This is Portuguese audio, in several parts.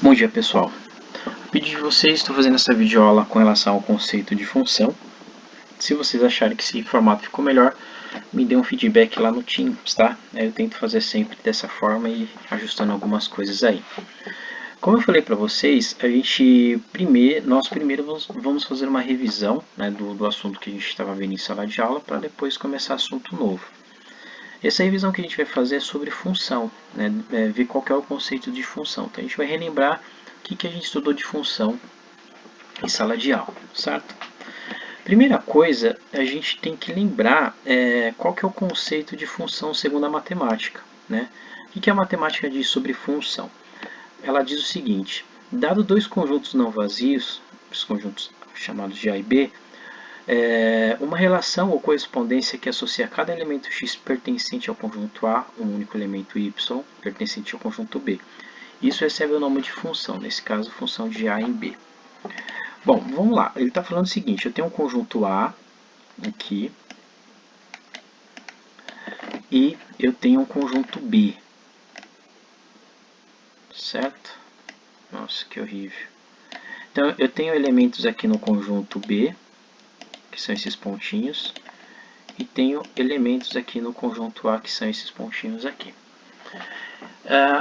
Bom dia, pessoal. A pedido de vocês, estou fazendo essa videoaula com relação ao conceito de função. Se vocês acharem que esse formato ficou melhor, me dê um feedback lá no Teams, tá? Eu tento fazer sempre dessa forma e ajustando algumas coisas aí. Como eu falei para vocês, nós primeiro vamos fazer uma revisão, né, do assunto que a gente estava vendo em sala de aula para depois começar assunto novo. Essa revisão que a gente vai fazer é sobre função, né? Ver qual que é o conceito de função. Então a gente vai relembrar o que a gente estudou de função em sala de aula, certo? Primeira coisa, a gente tem que lembrar qual que é o conceito de função segundo a matemática, né? O que a matemática diz sobre função? Ela diz o seguinte: dado dois conjuntos não vazios, os conjuntos chamados de A e B, uma relação ou correspondência que associa cada elemento x pertencente ao conjunto A, um único elemento y pertencente ao conjunto B. Isso recebe o nome de função, nesse caso, função de A em B. Bom, vamos lá. Ele está falando o seguinte: eu tenho um conjunto A aqui e eu tenho um conjunto B, certo? Nossa, que horrível. Então, eu tenho elementos aqui no conjunto B, que são esses pontinhos, e tenho elementos aqui no conjunto A, que são esses pontinhos aqui.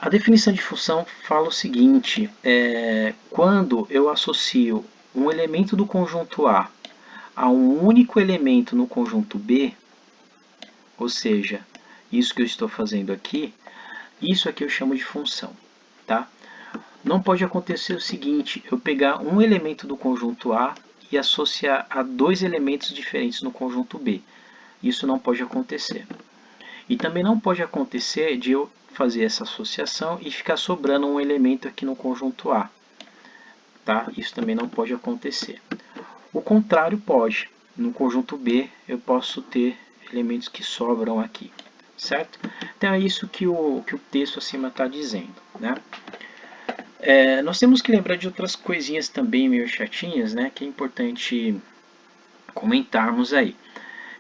A definição de função fala o seguinte: quando eu associo um elemento do conjunto A um único elemento no conjunto B, ou seja, isso que eu estou fazendo aqui, isso aqui eu chamo de função, tá? Não pode acontecer o seguinte: eu pegar um elemento do conjunto A e associar a dois elementos diferentes no conjunto B. Isso não pode acontecer. E também não pode acontecer de eu fazer essa associação e ficar sobrando um elemento aqui no conjunto A. Tá? Isso também não pode acontecer. O contrário pode. No conjunto B eu posso ter elementos que sobram aqui. Certo? Então é isso que o texto acima está dizendo. Né? Nós temos que lembrar de outras coisinhas também meio chatinhas, né, que é importante comentarmos aí.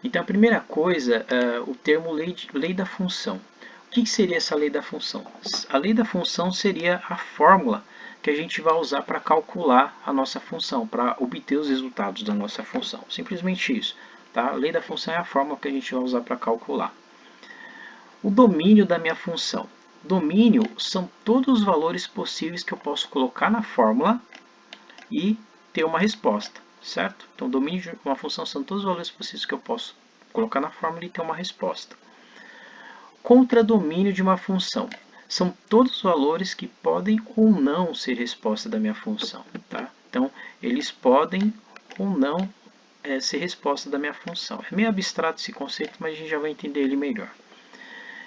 Então, a primeira coisa, o termo lei da função. O que seria essa lei da função? A lei da função seria a fórmula que a gente vai usar para calcular a nossa função, para obter os resultados da nossa função. Simplesmente isso. Tá? A lei da função é a fórmula que a gente vai usar para calcular. O domínio da minha função. Domínio são todos os valores possíveis que eu posso colocar na fórmula e ter uma resposta, certo? Então, domínio de uma função são todos os valores possíveis que eu posso colocar na fórmula e ter uma resposta. Contradomínio de uma função são todos os valores que podem ou não ser resposta da minha função, tá? Então, eles podem ou não ser resposta da minha função. É meio abstrato esse conceito, mas a gente já vai entender ele melhor.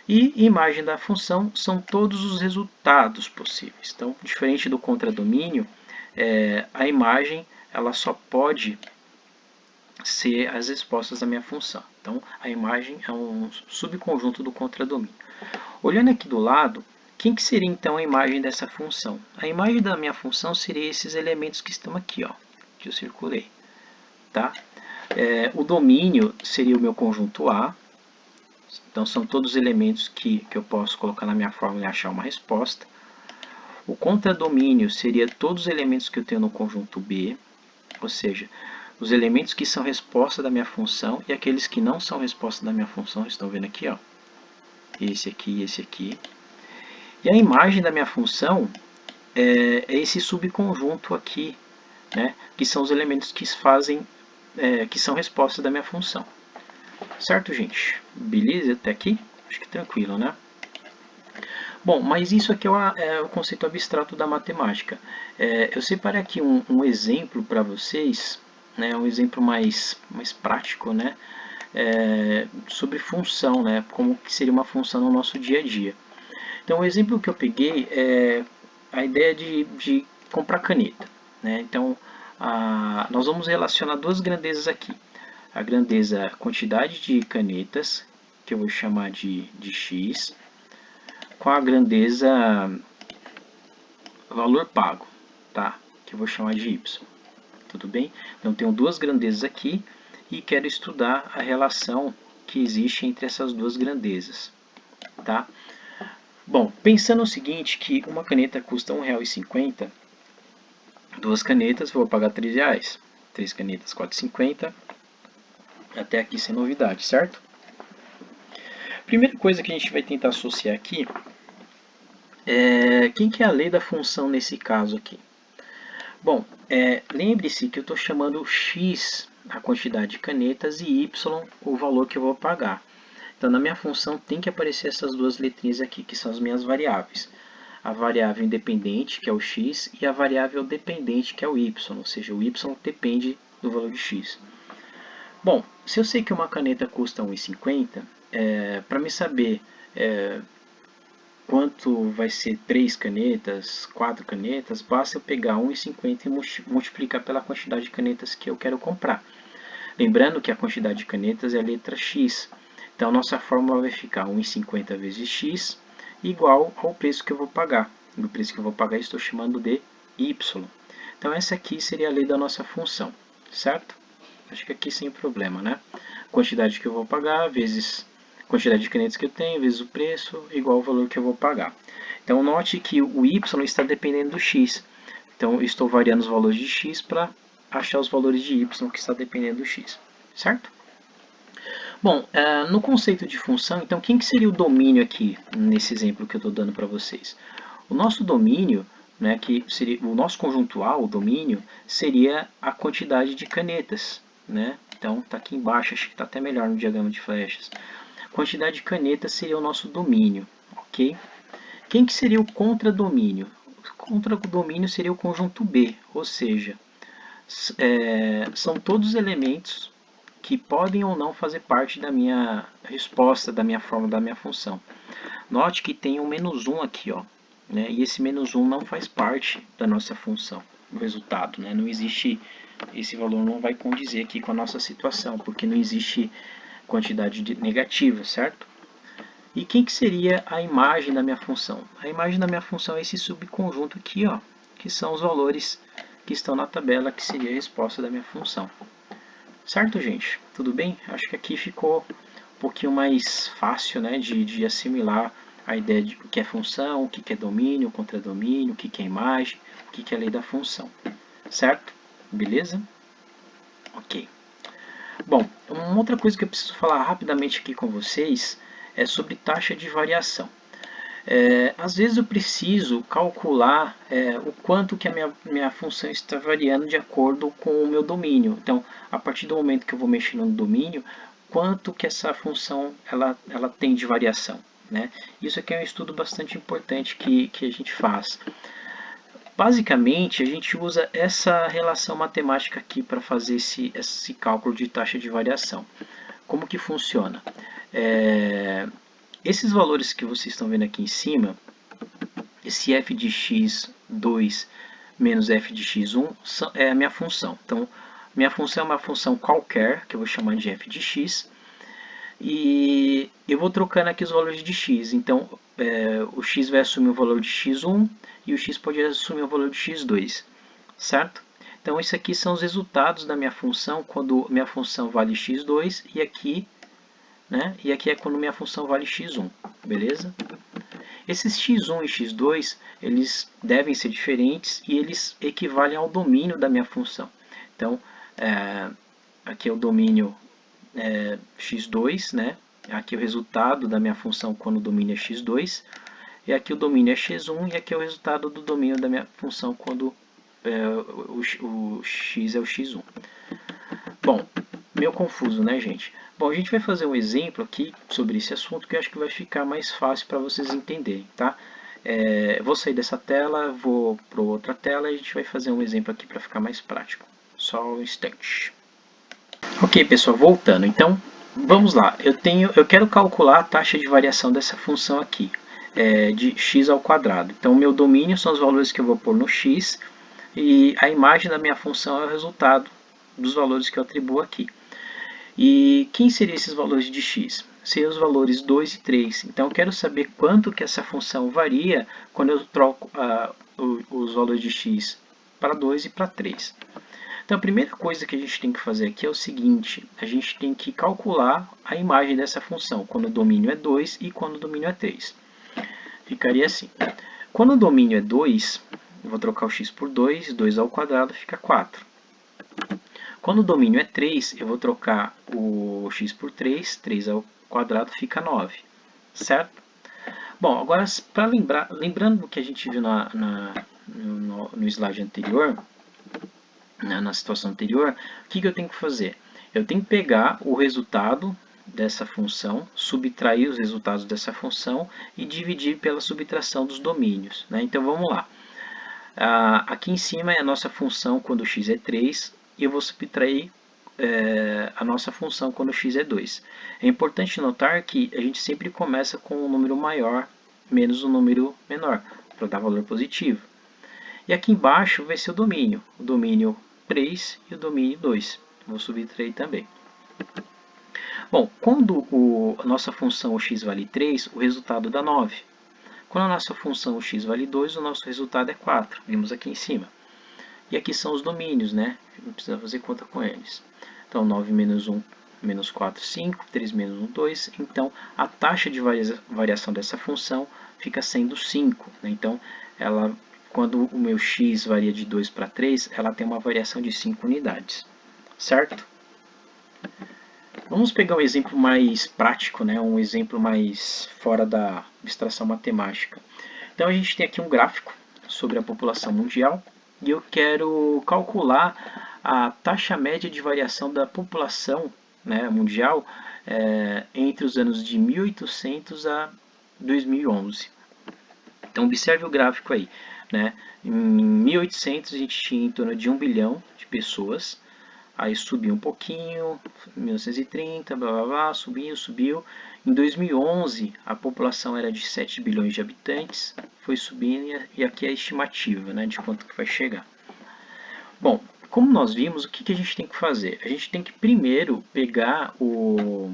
E imagem da função são todos os resultados possíveis. Então, diferente do contradomínio, a imagem ela só pode ser as respostas da minha função. Então, a imagem é um subconjunto do contradomínio. Olhando aqui do lado, quem que seria então a imagem dessa função? A imagem da minha função seria esses elementos que estão aqui, ó, que eu circulei. Tá? O domínio seria o meu conjunto A. Então, são todos os elementos que eu posso colocar na minha fórmula e achar uma resposta. O contradomínio seria todos os elementos que eu tenho no conjunto B, ou seja, os elementos que são resposta da minha função e aqueles que não são resposta da minha função. Estão vendo aqui, ó, esse aqui e esse aqui. E a imagem da minha função é esse subconjunto aqui, né, que são os elementos que que são respostas da minha função. Certo, gente? Beleza até aqui? Acho que tranquilo, né? Bom, mas isso aqui é o conceito abstrato da matemática. Eu separei aqui um exemplo para vocês, né, um exemplo mais prático, né, sobre função, né, como que seria uma função no nosso dia a dia. Então, o exemplo que eu peguei é a ideia de comprar caneta. Né? Então, nós vamos relacionar duas grandezas aqui. A grandeza quantidade de canetas, que eu vou chamar de x, com a grandeza valor pago, tá? Que eu vou chamar de y. Tudo bem? Então, tenho duas grandezas aqui e quero estudar a relação que existe entre essas duas grandezas, tá? Bom, pensando o seguinte, que uma caneta custa R$1,50, duas canetas vou pagar R$3. Três canetas, R$4,50. Até aqui sem novidade, certo? Primeira coisa que a gente vai tentar associar aqui é quem que é a lei da função nesse caso aqui. Bom, lembre-se que eu estou chamando x a quantidade de canetas e y o valor que eu vou pagar. Então, na minha função tem que aparecer essas duas letrinhas aqui, que são as minhas variáveis. A variável independente, que é o x, e a variável dependente, que é o y, ou seja, o y depende do valor de x. Bom, se eu sei que uma caneta custa R$1,50, para me saber quanto vai ser 3 canetas, 4 canetas, basta eu pegar R$1,50 e multiplicar pela quantidade de canetas que eu quero comprar. Lembrando que a quantidade de canetas é a letra x. Então, nossa fórmula vai ficar 1,50 vezes x igual ao preço que eu vou pagar. E o preço que eu vou pagar estou chamando de y. Então, essa aqui seria a lei da nossa função, certo? Acho que aqui sem problema, né? Quantidade que eu vou pagar vezes quantidade de canetas que eu tenho, vezes o preço, igual ao valor que eu vou pagar. Então, note que o y está dependendo do x. Então, estou variando os valores de x para achar os valores de y que está dependendo do x, certo? Bom, no conceito de função, então, quem que seria o domínio aqui, nesse exemplo que eu estou dando para vocês? O nosso domínio, né, que seria o nosso conjuntual, o domínio, seria a quantidade de canetas, né? Então, está aqui embaixo, acho que está até melhor no diagrama de flechas. Quantidade de canetas seria o nosso domínio, ok? Quem que seria o contradomínio? O contradomínio seria o conjunto B, ou seja, são todos os elementos que podem ou não fazer parte da minha resposta, da minha forma, da minha função. Note que tem um menos 1 aqui, ó, né? E esse menos 1 não faz parte da nossa função, do resultado, né? Não existe, esse valor não vai condizer aqui com a nossa situação, porque não existe quantidade negativa, certo? E quem que seria a imagem da minha função? A imagem da minha função é esse subconjunto aqui, ó, que são os valores que estão na tabela, que seria a resposta da minha função. Certo, gente? Tudo bem? Acho que aqui ficou um pouquinho mais fácil, né, de assimilar a ideia de o que é função, o que é domínio, contradomínio, o que é imagem, o que é lei da função. Certo? Beleza? Ok. Bom, uma outra coisa que eu preciso falar rapidamente aqui com vocês é sobre taxa de variação. Às vezes eu preciso calcular o quanto que a minha função está variando de acordo com o meu domínio. Então, a partir do momento que eu vou mexer no domínio, quanto que essa função ela tem de variação, né? Isso aqui é um estudo bastante importante que a gente faz. Basicamente, a gente usa essa relação matemática aqui para fazer esse cálculo de taxa de variação. Como que funciona? Esses valores que vocês estão vendo aqui em cima, esse f de x2 menos f de x1 é a minha função. Então, minha função é uma função qualquer, que eu vou chamar de f de x, e eu vou trocando aqui os valores de x. Então, o x vai assumir o valor de x1 e o x pode assumir o valor de x2, certo? Então, isso aqui são os resultados da minha função quando minha função vale x2 e aqui, né? E aqui é quando minha função vale x1, beleza? Esses x1 e x2, eles devem ser diferentes e eles equivalem ao domínio da minha função. Então, aqui é o domínio x2, né? Aqui é o resultado da minha função quando o domínio é x2. E aqui o domínio é x1 e aqui é o resultado do domínio da minha função quando o x é o x1. Bom, meio confuso, né, gente? Bom, a gente vai fazer um exemplo aqui sobre esse assunto que eu acho que vai ficar mais fácil para vocês entenderem, tá? Vou sair dessa tela, vou para outra tela e a gente vai fazer um exemplo aqui para ficar mais prático. Só um instante. Ok, pessoal, voltando. Então, vamos lá. Eu quero calcular a taxa de variação dessa função aqui, de x ao quadrado. Então, o meu domínio são os valores que eu vou pôr no x e a imagem da minha função é o resultado dos valores que eu atribuo aqui. E quem seriam esses valores de x? Seriam os valores 2 e 3. Então, eu quero saber quanto que essa função varia quando eu troco os valores de x para 2 e para 3. Então, a primeira coisa que a gente tem que fazer aqui é o seguinte, a gente tem que calcular a imagem dessa função, quando o domínio é 2 e quando o domínio é 3. ficaria assim. Quando o domínio é 2, eu vou trocar o x por 2, 2 ao quadrado fica 4. Quando o domínio é 3, eu vou trocar o x por 3, 3 ao quadrado fica 9, certo? Bom, agora, para lembrando do que a gente viu no slide anterior, na situação anterior, o que eu tenho que fazer? Eu tenho que pegar o resultado dessa função, subtrair os resultados dessa função e dividir pela subtração dos domínios, né? Então, vamos lá. Aqui em cima é a nossa função quando x é 3, e eu vou subtrair a nossa função quando x é 2. É importante notar que a gente sempre começa com um número maior menos um número menor, para dar valor positivo. E aqui embaixo vai ser o domínio 3 e o domínio 2. Vou subtrair também. Bom, quando a nossa função x vale 3, o resultado dá 9. Quando a nossa função x vale 2, o nosso resultado é 4. Vimos aqui em cima. E aqui são os domínios, né? Não precisa fazer conta com eles. Então, 9 menos 1, menos 4, 5. 3 menos 1, 2. Então, a taxa de variação dessa função fica sendo 5. Né? Então, quando o meu x varia de 2 para 3, ela tem uma variação de 5 unidades. Certo? Vamos pegar um exemplo mais prático, né? Um exemplo mais fora da abstração matemática. Então, a gente tem aqui um gráfico sobre a população mundial e eu quero calcular a taxa média de variação da população, né, mundial entre os anos de 1800 a 2011. Então, observe o gráfico aí. Né? Em 1800, a gente tinha em torno de 1 bilhão de pessoas. Aí subiu um pouquinho, 1930, blá blá blá, subiu. Em 2011, a população era de 7 bilhões de habitantes, foi subindo e aqui é a estimativa, né, de quanto que vai chegar. Bom, como nós vimos, o que a gente tem que fazer? A gente tem que primeiro pegar os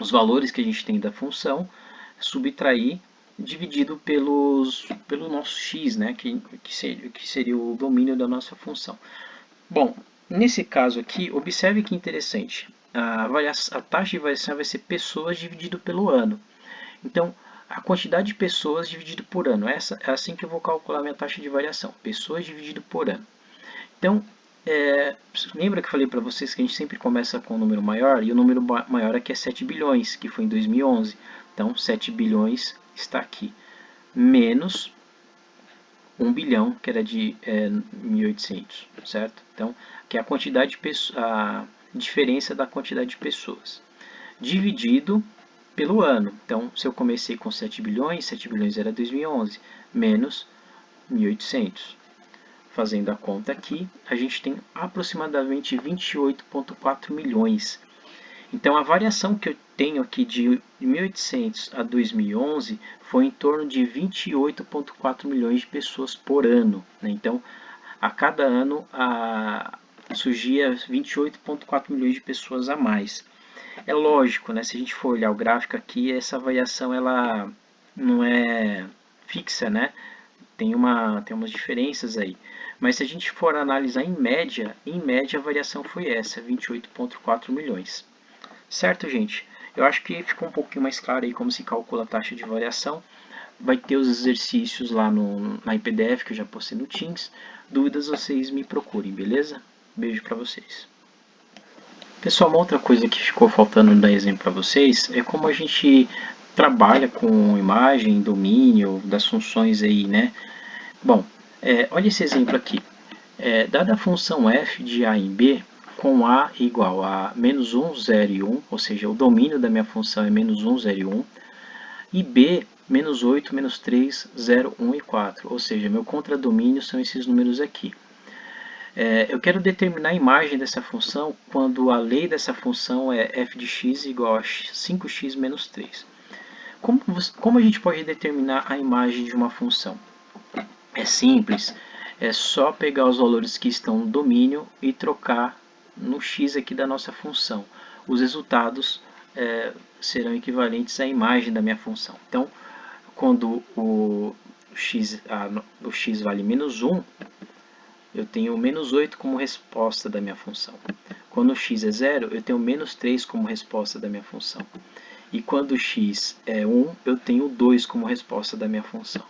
valores que a gente tem da função, subtrair, dividido pelo nosso x, né, que seria o domínio da nossa função. Bom, nesse caso aqui, observe que interessante. A taxa de variação vai ser pessoas dividido pelo ano. Então, a quantidade de pessoas dividido por ano. É assim que eu vou calcular minha taxa de variação. Pessoas dividido por ano. Então, lembra que eu falei para vocês que a gente sempre começa com um número maior? E o número maior aqui é 7 bilhões, que foi em 2011. Então, 7 bilhões está aqui. Menos 1 bilhão, que era de 1800, certo? Então, que é a diferença da quantidade de pessoas, dividido pelo ano. Então, se eu comecei com 7 bilhões era 2011, menos 1800. Fazendo a conta aqui, a gente tem aproximadamente 28,4 milhões. Então, a variação que eu tenho aqui de 1800 a 2011 foi em torno de 28,4 milhões de pessoas por ano. Né? Então, a cada ano surgia 28,4 milhões de pessoas a mais. É lógico, né? Se a gente for olhar o gráfico aqui, essa variação ela não é fixa, né? Tem umas diferenças aí. Mas se a gente for analisar em média a variação foi essa, 28,4 milhões. Certo, gente? Eu acho que ficou um pouquinho mais claro aí como se calcula a taxa de variação. Vai ter os exercícios lá na PDF que eu já postei no Teams. Dúvidas vocês me procurem, beleza? Beijo para vocês. Pessoal, uma outra coisa que ficou faltando dar exemplo para vocês é como a gente trabalha com imagem, domínio, das funções aí, né? Bom, olha esse exemplo aqui. Dada a função f de a em b, com a igual a menos 1, 0 e 1, ou seja, o domínio da minha função é menos 1, 0 e 1, e b, menos 8, menos 3, 0, 1 e 4, ou seja, meu contradomínio são esses números aqui. Eu quero determinar a imagem dessa função quando a lei dessa função é f de x igual a 5x menos 3. Como a gente pode determinar a imagem de uma função? É simples, é só pegar os valores que estão no domínio e trocar no x aqui da nossa função. Os resultados serão equivalentes à imagem da minha função. Então, quando o x vale menos 1, eu tenho menos 8 como resposta da minha função. Quando o x é 0, eu tenho menos 3 como resposta da minha função. e quando x é 1, eu tenho 2 como resposta da minha função.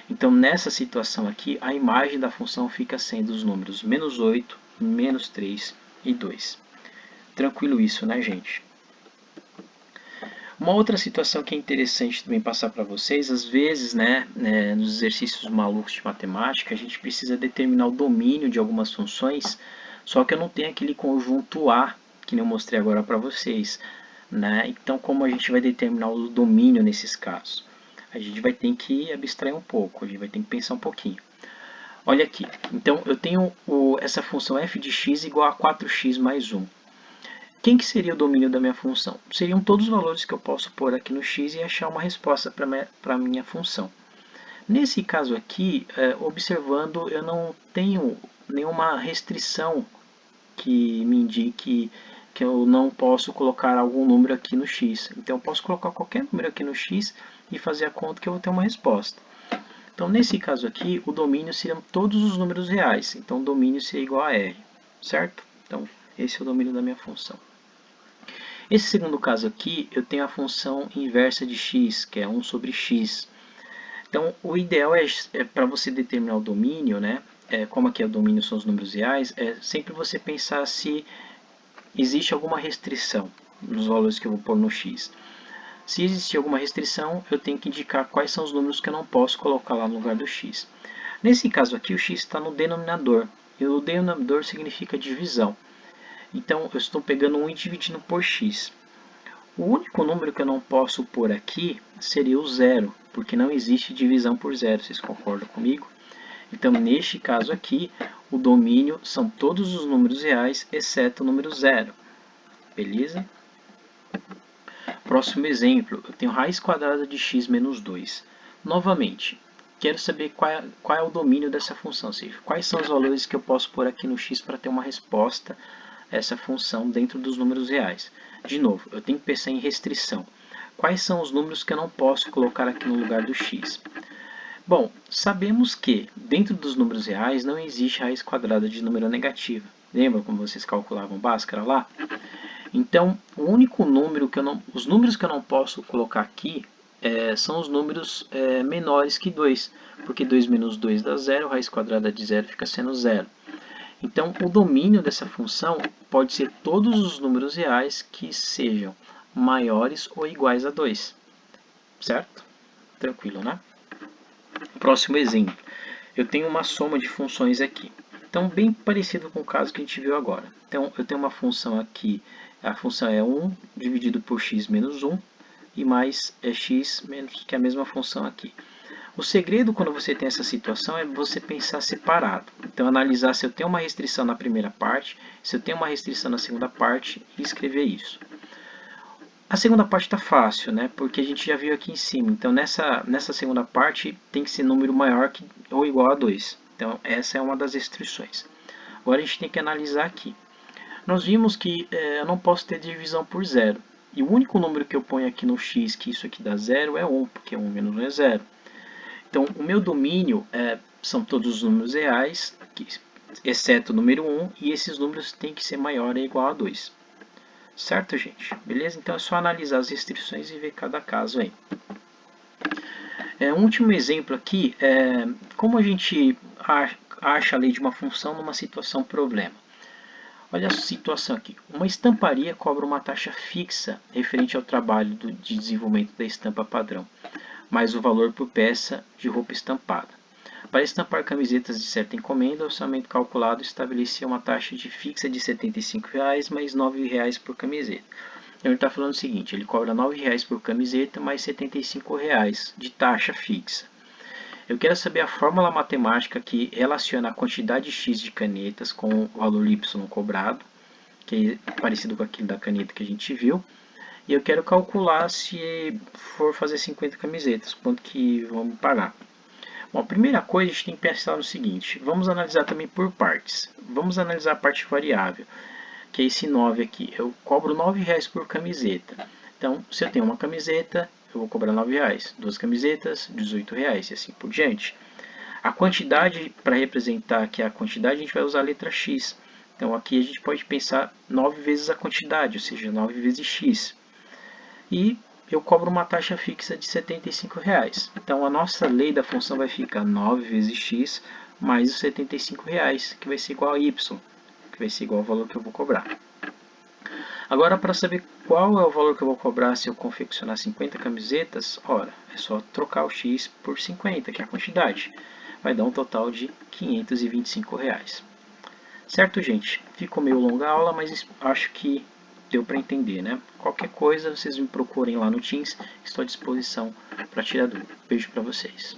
Então, nessa situação aqui, a imagem da função fica sendo os números menos 8, menos 3 e 2. Tranquilo isso, né, gente? Uma outra situação que é interessante também passar para vocês, às vezes, nos exercícios malucos de matemática, a gente precisa determinar o domínio de algumas funções, só que eu não tenho aquele conjunto A, que eu mostrei agora para vocês. Então, como a gente vai determinar o domínio nesses casos? A gente vai ter que abstrair um pouco, a gente vai ter que pensar um pouquinho. Olha aqui, então eu tenho essa função f de x igual a 4x mais 1. Quem que seria o domínio da minha função? Seriam todos os valores que eu posso pôr aqui no x e achar uma resposta para a minha função. Nesse caso aqui, observando, eu não tenho nenhuma restrição que me indique que eu não posso colocar algum número aqui no x. Então, eu posso colocar qualquer número aqui no x e fazer a conta que eu vou ter uma resposta. Então, nesse caso aqui, o domínio seriam todos os números reais. Então, o domínio seria igual a R, certo? Então, esse é o domínio da minha função. Esse segundo caso aqui, eu tenho a função inversa de x, que é 1 sobre x. Então, o ideal é para você determinar o domínio, como aqui o domínio são os números reais, é sempre você pensar se existe alguma restrição nos valores que eu vou pôr no x. Se existir alguma restrição, eu tenho que indicar quais são os números que eu não posso colocar lá no lugar do x. Nesse caso aqui, o x está no denominador, e o denominador significa divisão. Então, eu estou pegando 1 e dividindo por x. O único número que eu não posso pôr aqui seria o zero, porque não existe divisão por zero, vocês concordam comigo? Então, neste caso aqui, o domínio são todos os números reais, exceto o número zero. Beleza? Próximo exemplo, eu tenho raiz quadrada de x menos 2. Novamente, quero saber qual é o domínio dessa função, ou seja, quais são os valores que eu posso pôr aqui no x para ter uma resposta a essa função dentro dos números reais. De novo, eu tenho que pensar em restrição. Quais são os números que eu não posso colocar aqui no lugar do x? Bom, sabemos que dentro dos números reais não existe raiz quadrada de número negativo. Lembra como vocês calculavam Bhaskara lá? Então, o único número que os números que eu não posso colocar aqui são os números menores que 2, porque 2 menos 2 dá 0, raiz quadrada de 0 fica sendo 0. Então, o domínio dessa função pode ser todos os números reais que sejam maiores ou iguais a 2. Certo? Tranquilo, né? Próximo exemplo. Eu tenho uma soma de funções aqui. Então, bem parecido com o caso que a gente viu agora. Então, eu tenho uma função aqui, a função é 1 dividido por x menos 1, e mais x menos, que é a mesma função aqui. O segredo quando você tem essa situação é você pensar separado. Então, analisar se eu tenho uma restrição na primeira parte, se eu tenho uma restrição na segunda parte e escrever isso. A segunda parte está fácil, porque a gente já viu aqui em cima. Então, nessa segunda parte tem que ser número maior que ou igual a 2. Então, essa é uma das restrições. Agora, a gente tem que analisar aqui. Nós vimos que eu não posso ter divisão por zero. E o único número que eu ponho aqui no x, que isso aqui dá zero, é 1, porque 1 menos 1 é 0. Então, o meu domínio são todos os números reais, exceto o número 1, e esses números têm que ser maior ou igual a 2. Certo, gente? Beleza? Então, é só analisar as restrições e ver cada caso aí. Um último exemplo aqui é como a gente acha a lei de uma função numa situação problema. Olha a situação aqui. Uma estamparia cobra uma taxa fixa referente ao trabalho de desenvolvimento da estampa padrão, mais o valor por peça de roupa estampada. Para estampar camisetas de certa encomenda, o orçamento calculado estabelecia uma taxa fixa de R$ 75 mais R$ 9 por camiseta. Então ele está falando o seguinte, ele cobra R$ 9 por camiseta mais R$ 75 de taxa fixa. Eu quero saber a fórmula matemática que relaciona a quantidade X de canetas com o valor Y cobrado, que é parecido com aquele da caneta que a gente viu. E eu quero calcular se for fazer 50 camisetas, quanto que vão me pagar. Bom, a primeira coisa a gente tem que pensar no seguinte, vamos analisar também por partes. Vamos analisar a parte variável, que é esse 9 aqui. Eu cobro R$ 9 por camiseta. Então, se eu tenho uma camiseta, eu vou cobrar R$ 9. Duas camisetas, R$ 18 e assim por diante. A quantidade, para representar aqui a quantidade, a gente vai usar a letra X. Então, aqui a gente pode pensar 9 vezes a quantidade, ou seja, 9 vezes X. E eu cobro uma taxa fixa de R$ 75,00. Então, a nossa lei da função vai ficar 9 vezes x mais os R$ 75,00, que vai ser igual a y, que vai ser igual ao valor que eu vou cobrar. Agora, para saber qual é o valor que eu vou cobrar se eu confeccionar 50 camisetas, ora, é só trocar o x por 50, que é a quantidade. Vai dar um total de R$ 525,00. Certo, gente? Ficou meio longa a aula, mas acho que deu para entender, né? Qualquer coisa, vocês me procurem lá no Teams, estou à disposição para tirar dúvida. Beijo para vocês.